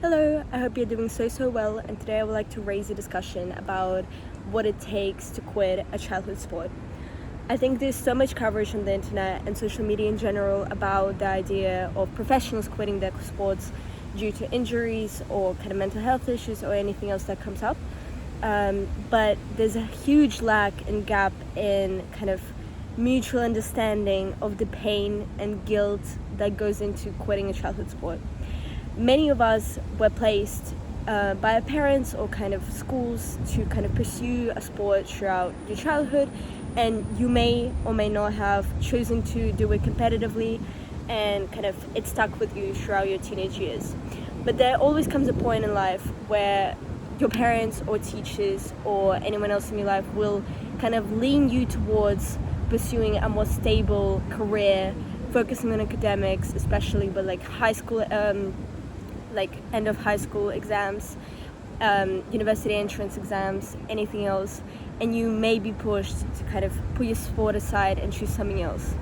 Hello, I hope you're doing so well, and today I would like to raise a discussion about what it takes to quit a childhood sport. I think there's so much coverage on the internet and social media in general about the idea of professionals quitting their sports due to injuries or kind of mental health issues or anything else that comes up. But there's a huge lack and gap in kind of mutual understanding of the pain and guilt that goes into quitting a childhood sport. Many of us were placed by our parents or kind of schools to kind of pursue a sport throughout your childhood, and you may or may not have chosen to do it competitively, and kind of it stuck with you throughout your teenage years. But there always comes a point in life where your parents or teachers or anyone else in your life will kind of lean you towards pursuing a more stable career, focusing on academics, especially with like high school like end of high school exams, university entrance exams, anything else, and you may be pushed to kind of put your sport aside and choose something else.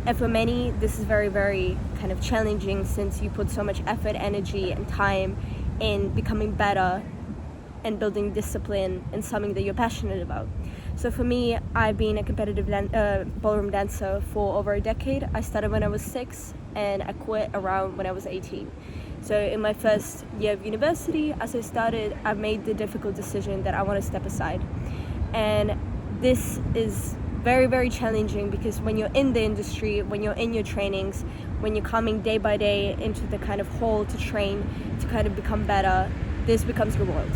And for many, this is very kind of challenging, since you put so much effort, energy, and time in becoming better and building discipline in something that you're passionate about. So for me, I've been a competitive ballroom dancer for over a decade. I started when I was 6 and I quit around when I was 18. So in my first year of university, as I started, I made the difficult decision that I want to step aside. And this is very challenging, because when you're in the industry, when you're in your trainings, when you're coming day by day into the kind of hall to train, to kind of become better, this becomes your world.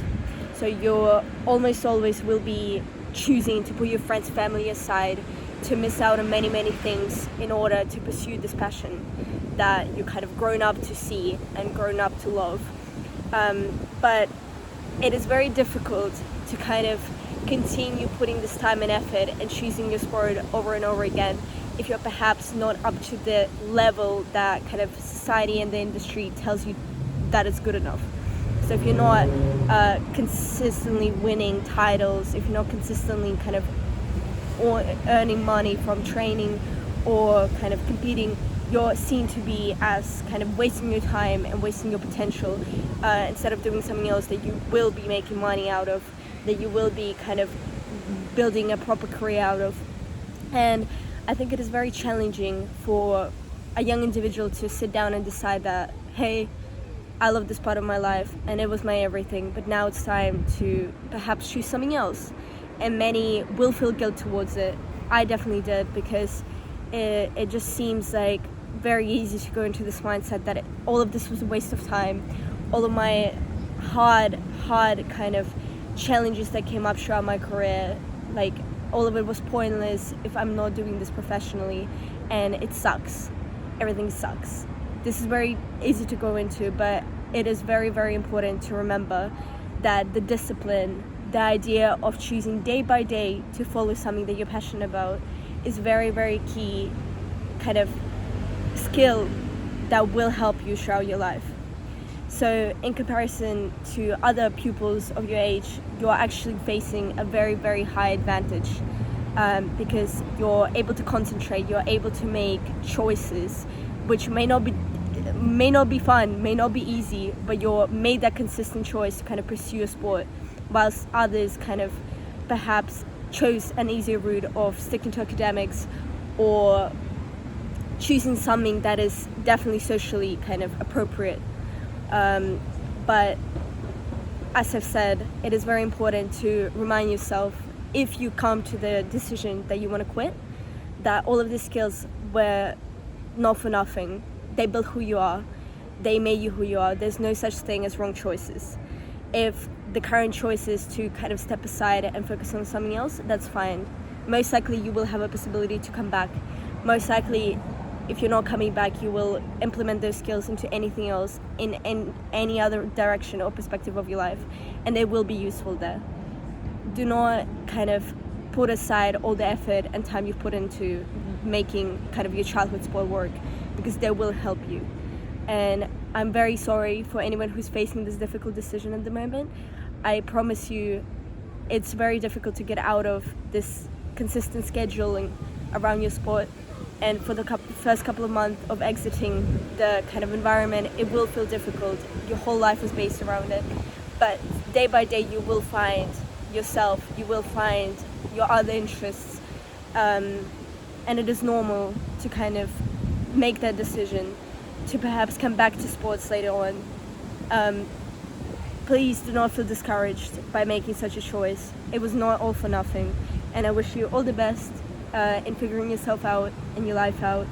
So you're almost always will be choosing to put your friends, family aside, to miss out on many things in order to pursue this passion that you kind of grown up to see and grown up to love. But it is very difficult to kind of continue putting this time and effort and choosing your sport over and over again if you're perhaps not up to the level that kind of society and the industry tells you that it's good enough. So if you're not consistently winning titles, if you're not consistently kind of earning money from training or kind of competing, you're seen to be as kind of wasting your time and wasting your potential, instead of doing something else that you will be making money out of, that you will be kind of building a proper career out of. And I think it is very challenging for a young individual to sit down and decide that, hey, I love this part of my life and it was my everything, but now it's time to perhaps choose something else. And many will feel guilt towards it. I definitely did, because it just seems like very easy to go into this mindset that all of this was a waste of time. All of my hard kind of challenges that came up throughout my career, like all of it was pointless if I'm not doing this professionally, and it sucks. Everything sucks. This is very easy to go into, but it is very important to remember that the discipline, the idea of choosing day by day to follow something that you're passionate about, is very key kind of skill that will help you throughout your life. So in comparison to other pupils of your age, you're actually facing a very high advantage, because you're able to concentrate, you're able to make choices which may not be fun, may not be easy, but you're made that consistent choice to kind of pursue a sport, whilst others kind of perhaps chose an easier route of sticking to academics or choosing something that is definitely socially kind of appropriate. But as I've said, it is very important to remind yourself, if you come to the decision that you want to quit, that all of these skills were not for nothing. They build who you are. They made you who you are. There's no such thing as wrong choices. If the current choice is to kind of step aside and focus on something else, that's fine. Most likely you will have a possibility to come back. Most likely, if you're not coming back, you will implement those skills into anything else in any other direction or perspective of your life, and they will be useful there. Do not kind of put aside all the effort and time you've put into making kind of your childhood sport work, because they will help you. And I'm very sorry for anyone who's facing this difficult decision at the moment. I promise you, it's very difficult to get out of this consistent scheduling around your sport, and for the first couple of months of exiting the kind of environment, it will feel difficult. Your whole life is based around it, but day by day you will find yourself, you will find your other interests, and it is normal to kind of make that decision to perhaps come back to sports later on. Please do not feel discouraged by making such a choice. It was not all for nothing, and I wish you all the best in figuring yourself out and your life out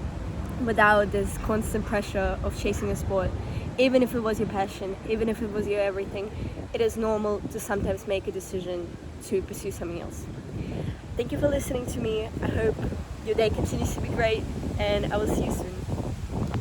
without this constant pressure of chasing a sport. Even if it was your passion, even if it was your everything, it is normal to sometimes make a decision to pursue something else. Thank you for listening to me. I hope your day continues to be great, and I will see you soon.